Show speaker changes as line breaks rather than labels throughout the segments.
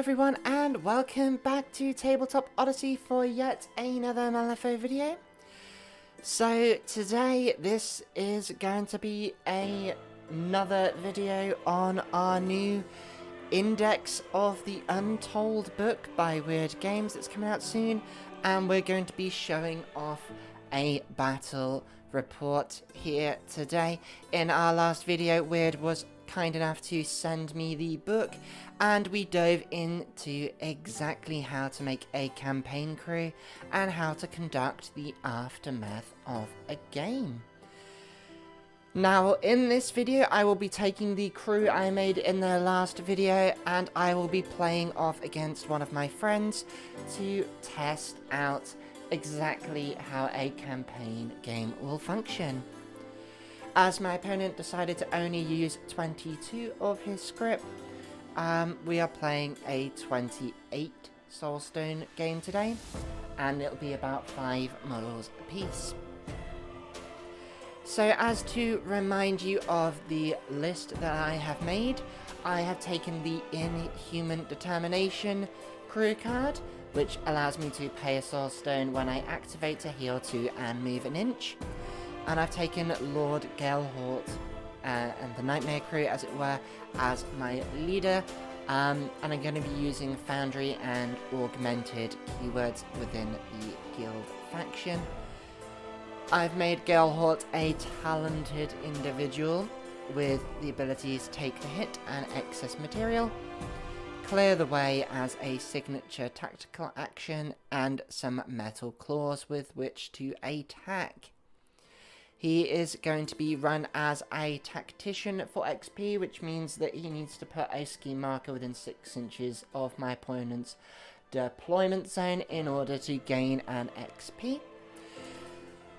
everyone, and welcome back to Tabletop Odyssey for yet another Malifaux video. So today this is going to be another video on our new index of the Untold book by Weird Games that's coming out soon, and we're going to be showing off a battle report here today. In our last video, Weird was kind enough to send me the book, and we dove into exactly how to make a campaign crew and how to conduct the aftermath of a game. Now, in this video, I will be taking the crew I made in the last video, and I will be playing off against one of my friends to test out exactly how a campaign game will function. As my opponent decided to only use 22 of his script, we are playing a 28 Soulstone game today, and it'll be about 5 models apiece. So as to remind you of the list that I have made, I have taken the Inhuman Determination crew card, which allows me to pay a Soulstone when I activate to heal 2 and move an inch. And I've taken Lord Galehort and the Nightmare crew, as it were, as my leader. And I'm going to be using Foundry and Augmented keywords within the guild faction. I've made Galehort a talented individual with the abilities Take the Hit and Excess Material, Clear the Way as a signature tactical action, and some Metal Claws with which to attack. He is going to be run as a tactician for XP, which means that he needs to put a ski marker within 6 inches of my opponent's deployment zone in order to gain an XP.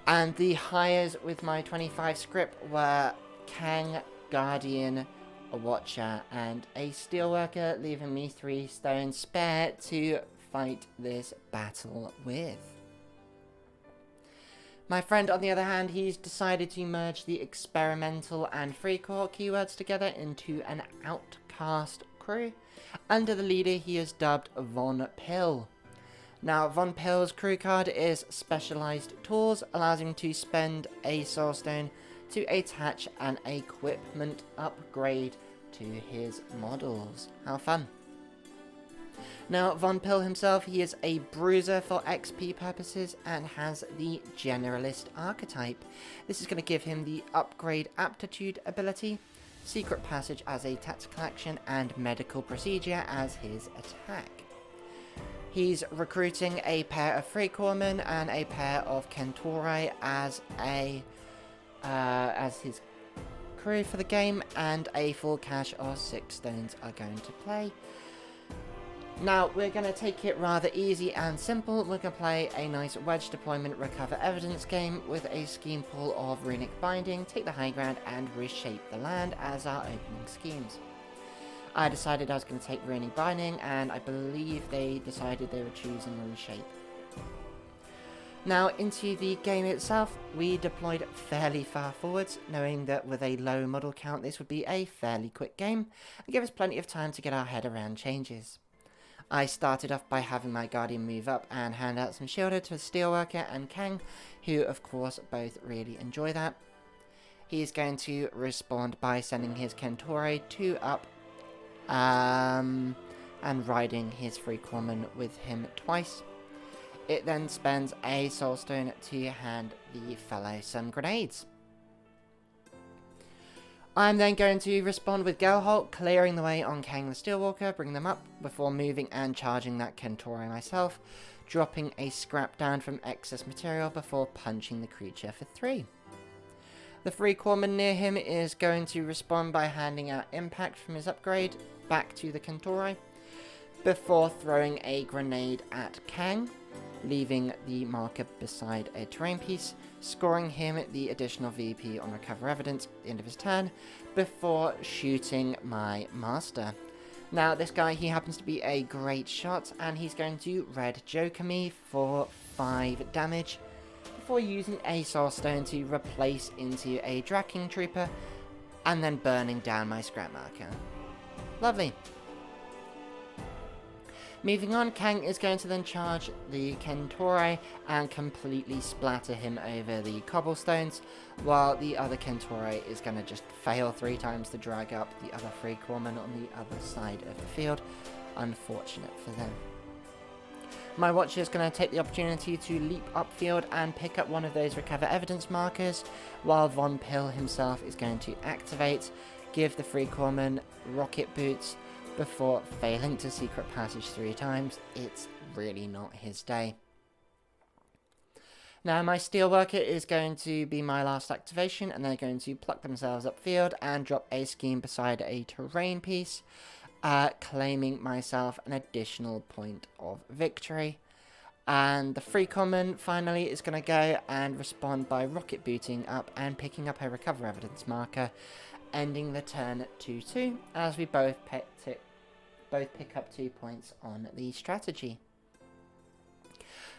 And the hires with my 25 script were Kang, Guardian, a Watcher, and a Steelworker, leaving me 3 stones spare to fight this battle with. My friend, on the other hand, he's decided to merge the experimental and freecore keywords together into an outcast crew. Under the leader, he is dubbed Von Pill. Now, Von Pill's crew card is Specialized Tools, allows him to spend a Soulstone to attach an equipment upgrade to his models. How fun. Now, Von Pill himself, he is a bruiser for XP purposes and has the Generalist archetype. This is going to give him the Upgrade Aptitude ability, Secret Passage as a tactical action, and Medical Procedure as his attack. He's recruiting a pair of Freecorpsmen and a pair of Kentauri as his crew for the game, and a full cache of 6 stones are going to play. Now, we're going to take it rather easy and simple. We're going to play a nice wedge deployment recover evidence game with a scheme pool of runic binding, take the high ground, and reshape the land as our opening schemes. I decided I was going to take runic binding, and I believe they decided they were choosing reshape. Now, into the game itself, we deployed fairly far forwards, knowing that with a low model count this would be a fairly quick game, and give us plenty of time to get our head around changes. I started off by having my Guardian move up and hand out some shielded to Steelworker and Kang, who of course both really enjoy that. He's going to respond by sending his Kentauri 2 up, and riding his Freecorpsman with him twice. It then spends a Soulstone to hand the fellow some grenades. I'm then going to respond with Galehort, clearing the way on Kang the Steelwalker, bringing them up before moving and charging that Kentauri myself, dropping a scrap down from excess material before punching the creature for 3. The Freecorpsman near him is going to respond by handing out impact from his upgrade back to the Kentauri, before throwing a grenade at Kang, leaving the marker beside a terrain piece, scoring him the additional VP on recover evidence at the end of his turn, before shooting my master. Now, this guy, he happens to be a great shot, and he's going to red joker me for 5 damage, before using a Soulstone to replace into a Draking Trooper, and then burning down my scrap marker. Lovely. Moving on, Kang is going to then charge the Kentore and completely splatter him over the cobblestones, while the other Kentore is going to just fail 3 times to drag up the other 3 corpsmen on the other side of the field. Unfortunate for them. My Watcher is going to take the opportunity to leap upfield and pick up one of those recover evidence markers, while Von Pill himself is going to activate, give the 3 corpsmen rocket boots, before failing to secret passage 3 times. It's really not his day. Now my Steelworker is going to be my last activation, and they're going to pluck themselves upfield and drop a scheme beside a terrain piece, claiming myself an additional point of victory. And the 3 common finally is going to go and respond by rocket booting up and picking up a recover evidence marker, ending the turn 2-2 as we both pick up 2 points on the strategy.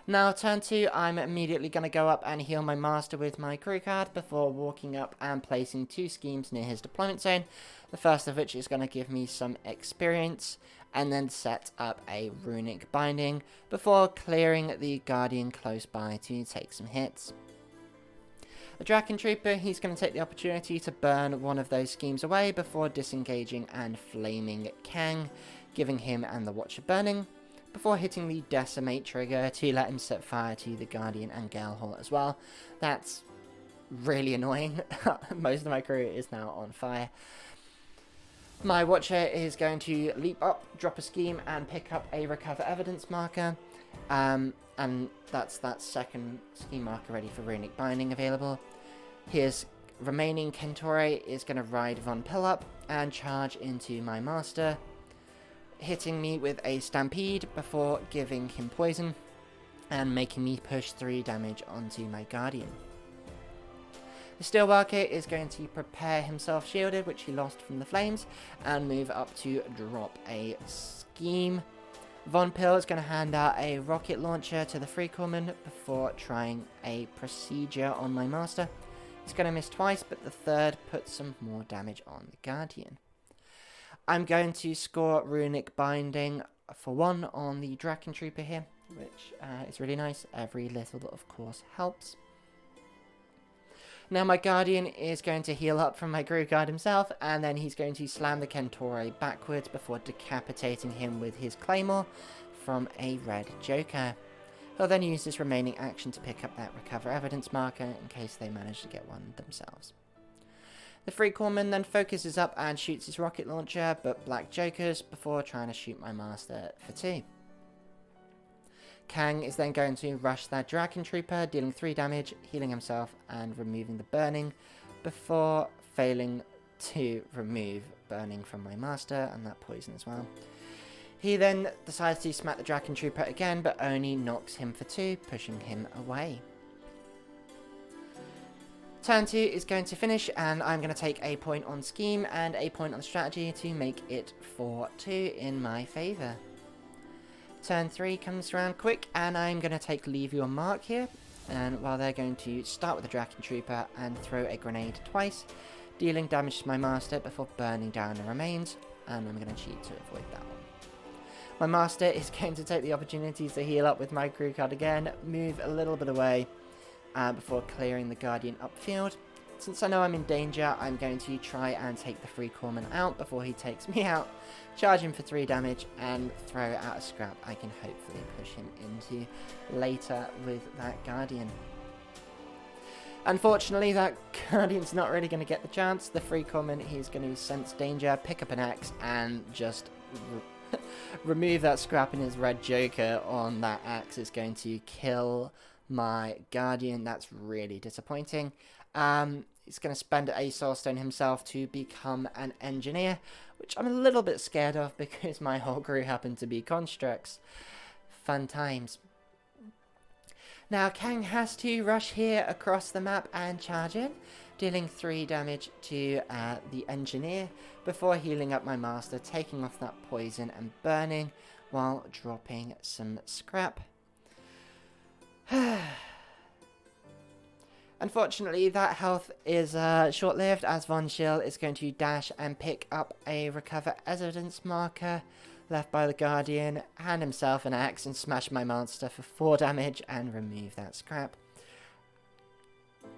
Now turn 2, I'm immediately going to go up and heal my master with my crew card before walking up and placing 2 schemes near his deployment zone, the first of which is going to give me some experience, and then set up a runic binding before clearing the guardian close by to take some hits. The Draken Trooper, he's going to take the opportunity to burn one of those schemes away before disengaging and flaming Kang, giving him and the Watcher burning, before hitting the Decimate trigger to let him set fire to the Guardian and Galehor as well. That's really annoying. Most of my crew is now on fire. My Watcher is going to leap up, drop a scheme, and pick up a recover evidence marker. And that's that second scheme marker ready for runic binding available. His remaining Kentore is going to ride Von Pill up and charge into my master, hitting me with a stampede before giving him poison and making me push 3 damage onto my guardian. The Steelworker is going to prepare himself shielded, which he lost from the flames, and move up to drop a scheme. Von Pill is going to hand out a rocket launcher to the 3 corpsmen before trying a procedure on my master. He's going to miss twice, but the third puts some more damage on the Guardian. I'm going to score runic binding for 1 on the Draken Trooper here, which is really nice. Every little, of course, helps. Now my Guardian is going to heal up from my crew guard himself, and then he's going to slam the Kentore backwards before decapitating him with his Claymore from a red Joker. He'll then use his remaining action to pick up that recover evidence marker in case they manage to get one themselves. The 3 corpsman then focuses up and shoots his rocket launcher, but black Jokers before trying to shoot my master for 2. Kang is then going to rush that Draken Trooper, dealing 3 damage, healing himself and removing the burning, before failing to remove burning from my master and that poison as well. He then decides to smack the Draken Trooper again, but only knocks him for 2, pushing him away. Turn 2 is going to finish, and I'm going to take a point on scheme and a point on strategy to make it 4-2 in my favour. Turn 3 comes around quick, and I'm going to take Leave Your Mark here, and while they're going to start with the Draken Trooper and throw a grenade twice, dealing damage to my master before burning down the remains, and I'm going to cheat to avoid that one. My master is going to take the opportunity to heal up with my crew card again, move a little bit away before clearing the Guardian upfield. Since I know I'm in danger, I'm going to try and take the 3 corpsman out before he takes me out, charge him for 3 damage, and throw out a scrap I can hopefully push him into later with that Guardian. Unfortunately, that Guardian's not really going to get the chance. The 3 corpsman, he's going to sense danger, pick up an axe, and just remove that scrap in his red Joker on that axe. Is going to kill my Guardian. That's really disappointing. He's going to spend a Soul Stone himself to become an Engineer, which I'm a little bit scared of because my whole crew happen to be Constructs. Fun times. Now Kang has to rush here across the map and charge in, dealing 3 damage to the Engineer before healing up my master, taking off that poison and burning while dropping some scrap. Unfortunately, that health is short-lived, as Von Schill is going to dash and pick up a recover evidence marker left by the Guardian, hand himself an axe and smash my monster for 4 damage and remove that scrap.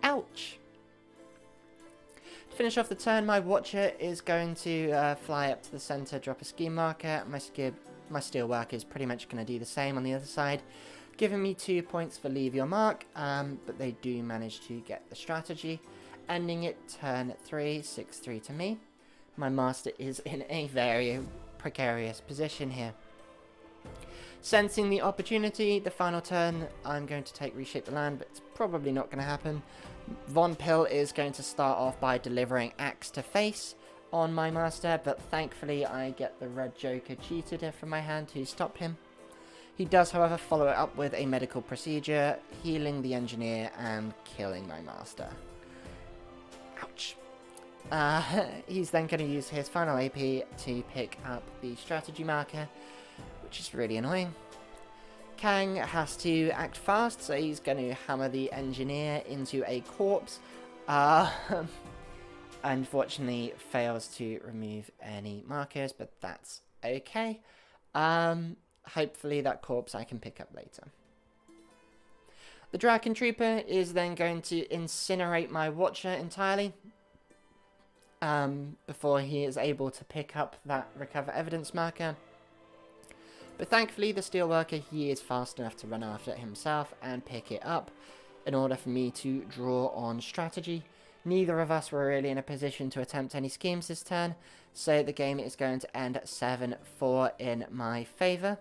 Ouch! To finish off the turn, my Watcher is going to fly up to the centre, drop a scheme marker. My Steelworker is pretty much going to do the same on the other side, giving me 2 points for leave your mark, but they do manage to get the strategy, ending it turn 3, 6-3 to me. My Master is in a very precarious position here. Sensing the opportunity, the final turn, I'm going to take Reshape the Land, but it's probably not going to happen. Von Pill is going to start off by delivering Axe to face on my Master, but thankfully I get the Red Joker cheated from my hand to stop him. He does, however, follow it up with a medical procedure, healing the Engineer and killing my Master. Ouch. He's then going to use his final AP to pick up the strategy marker, which is really annoying. Kang has to act fast, so he's going to hammer the Engineer into a corpse. Unfortunately, fails to remove any markers, but that's okay. Hopefully that corpse I can pick up later. The Draken Trooper is then going to incinerate my Watcher entirely. Before he is able to pick up that recover evidence marker. But thankfully the Steelworker, he is fast enough to run after it himself and pick it up in order for me to draw on strategy. Neither of us were really in a position to attempt any schemes this turn, so the game is going to end 7-4 in my favour.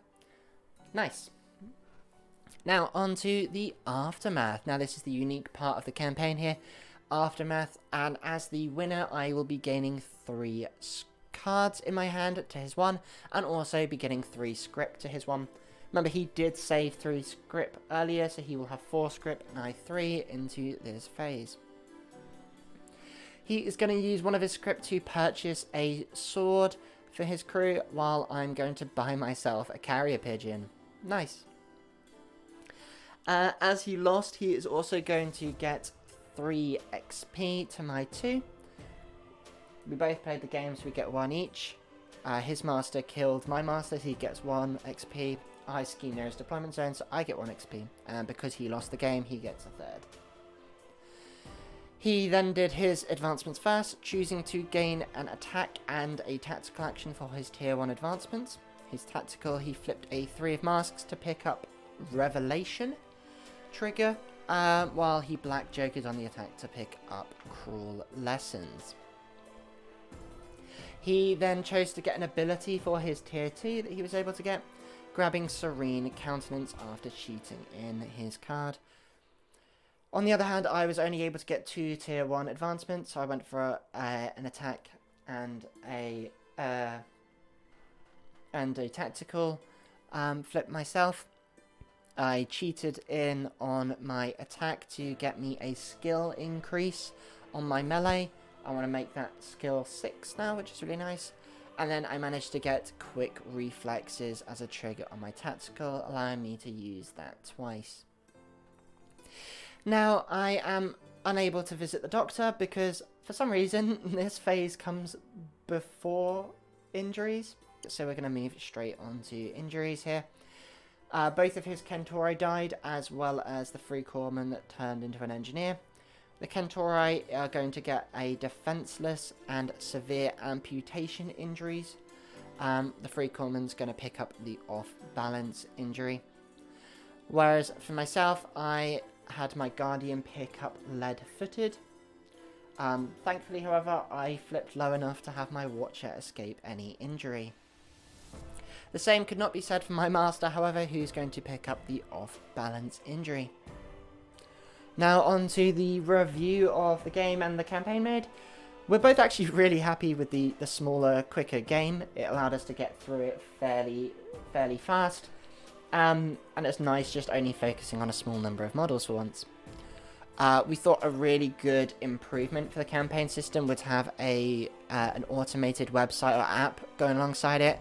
Nice. Now on to the Aftermath. Now this is the unique part of the campaign here. Aftermath, and as the winner I will be gaining 3 cards in my hand to his 1, and also be getting 3 script to his 1. Remember, he did save 3 script earlier, so he will have 4 script and I 3 into this phase. He is going to use one of his script to purchase a sword for his crew, while I'm going to buy myself a carrier pigeon. Nice. As he lost, he is also going to get 3 XP to my 2. We both played the game, so we get 1 each. His Master killed my Master, so he gets 1 XP. I scheme near his deployment zone, so I get 1 XP. And because he lost the game, he gets a 3rd. He then did his advancements first, choosing to gain an attack and a tactical action for his tier 1 advancements. His tactical, he flipped a 3 of masks to pick up Revelation trigger, while he Black Jokers on the attack to pick up Cruel Lessons. He then chose to get an ability for his tier 2 that he was able to get, grabbing Serene Countenance after cheating in his card. On the other hand, I was only able to get 2 tier 1 advancements, so I went for an attack and a tactical flip myself. I cheated in on my attack to get me a skill increase on my melee. I want to make that skill 6 now, which is really nice. And then I managed to get quick reflexes as a trigger on my tactical, allowing me to use that twice. Now, I am unable to visit the doctor because, for some reason, this phase comes before injuries. So we're going to move straight on to injuries here. Both of his Kentauri died, as well as the Free Corpsman that turned into an Engineer. The Kentauri are going to get a defenseless and severe amputation injuries. The Free Corpsman's going to pick up the off-balance injury. Whereas for myself, I had my Guardian pick up lead-footed. Thankfully, however, I flipped low enough to have my Watcher escape any injury. The same could not be said for my Master, however, who's going to pick up the off-balance injury. Now on to the review of the game and the campaign mode. We're both actually really happy with the smaller, quicker game. It allowed us to get through it fairly fast. And it's nice just only focusing on a small number of models for once. We thought a really good improvement for the campaign system would have an automated website or app going alongside it,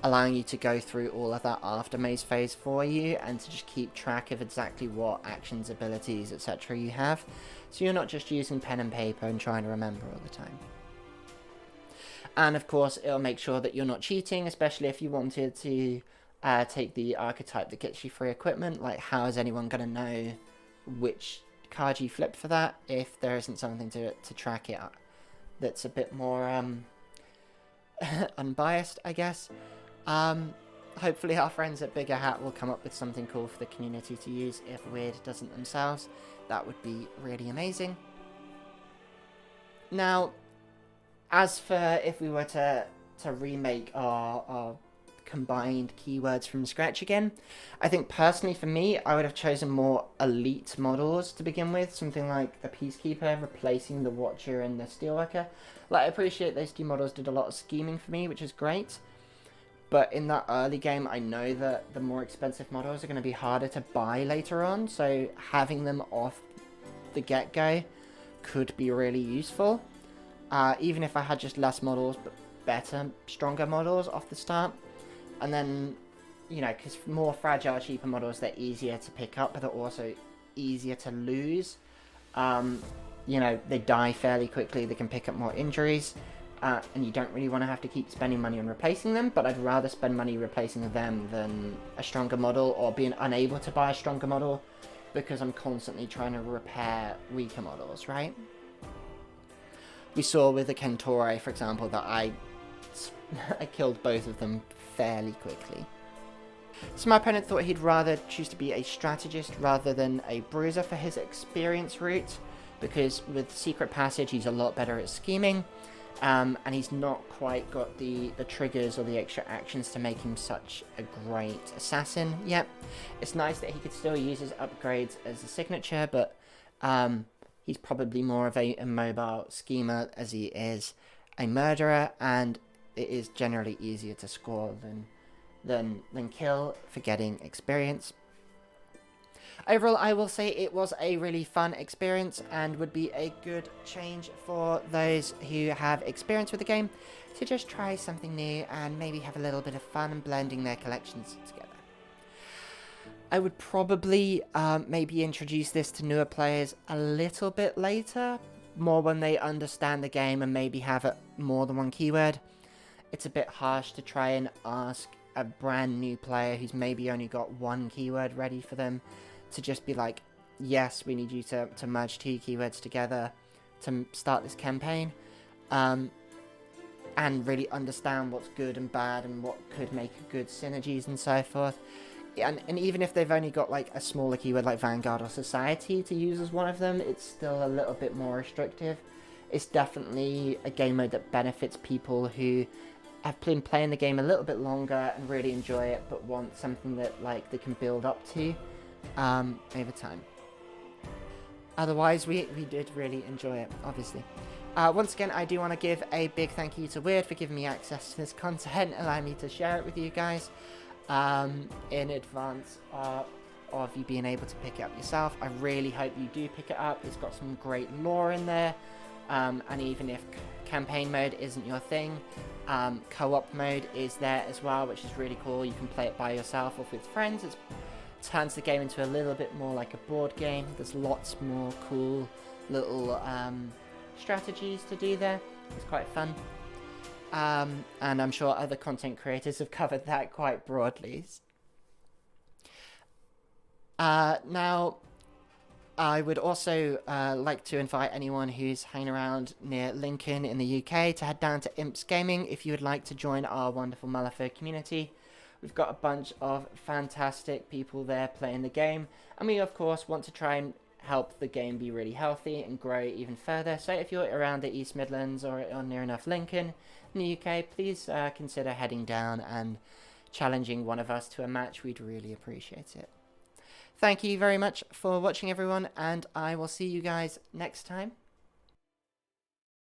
allowing you to go through all of that after maze phase for you and to just keep track of exactly what actions, abilities, etc. you have, so you're not just using pen and paper and trying to remember all the time. And of course, it'll make sure that you're not cheating, especially if you wanted to take the archetype that gets you free equipment. Like, how is anyone going to know which card you flipped for that if there isn't something to track it that's a bit more unbiased, I guess. Hopefully our friends at Bigger Hat will come up with something cool for the community to use if Weird doesn't themselves. That would be really amazing. Now, as for if we were to remake our combined keywords from scratch again, I think personally for me, I would have chosen more elite models to begin with. Something like the Peacekeeper replacing the Watcher and the Steelworker. Like, I appreciate those two models did a lot of scheming for me, which is great. But in that early game, I know that the more expensive models are going to be harder to buy later on. So having them off the get-go could be really useful. Even if I had just less models, but better, stronger models off the start. And then, you know, because more fragile, cheaper models, they're easier to pick up, but they're also easier to lose. You know, they die fairly quickly, they can pick up more injuries. And you don't really want to have to keep spending money on replacing them, but I'd rather spend money replacing them than a stronger model, or being unable to buy a stronger model, because I'm constantly trying to repair weaker models, right? We saw with the Kentore, for example, that I killed both of them fairly quickly. So my opponent thought he'd rather choose to be a strategist rather than a bruiser for his experience route, because with Secret Passage he's a lot better at scheming. And he's not quite got the triggers or the extra actions to make him such a great assassin yet. It's nice that he could still use his upgrades as a signature, but he's probably more of a mobile schemer as he is a murderer, and it is generally easier to score than kill for getting experience. Overall, I will say it was a really fun experience and would be a good change for those who have experience with the game to just try something new and maybe have a little bit of fun and blending their collections together. I would probably maybe introduce this to newer players a little bit later, more when they understand the game and maybe have more than one keyword. It's a bit harsh to try and ask a brand new player who's maybe only got one keyword ready for them to just be like, yes, we need you to merge two keywords together to start this campaign, and really understand what's good and bad and what could make good synergies and so forth. And even if they've only got like a smaller keyword like Vanguard or Society to use as one of them, it's still a little bit more restrictive. It's definitely a game mode that benefits people who have been playing the game a little bit longer and really enjoy it, but want something that like they can build up to over time. Otherwise, we did really enjoy it, obviously. Once again, I do want to give a big thank you to Weird for giving me access to this content, allowing me to share it with you guys in advance of you being able to pick it up yourself. I really hope you do pick it up. It's got some great lore in there, and even if campaign mode isn't your thing, co-op mode is there as well, which is really cool. You can play it by yourself or with friends. It turns the game into a little bit more like a board game. There's lots more cool little strategies to do there. It's quite fun. And I'm sure other content creators have covered that quite broadly. Now, I would also like to invite anyone who's hanging around near Lincoln in the UK to head down to Imps Gaming if you would like to join our wonderful Malifaux community. We've got a bunch of fantastic people there playing the game, and we of course want to try and help the game be really healthy and grow even further. So if you're around the East Midlands or near enough Lincoln in the UK, please consider heading down and challenging one of us to a match. We'd really appreciate it. Thank you very much for watching, everyone, and I will see you guys next time.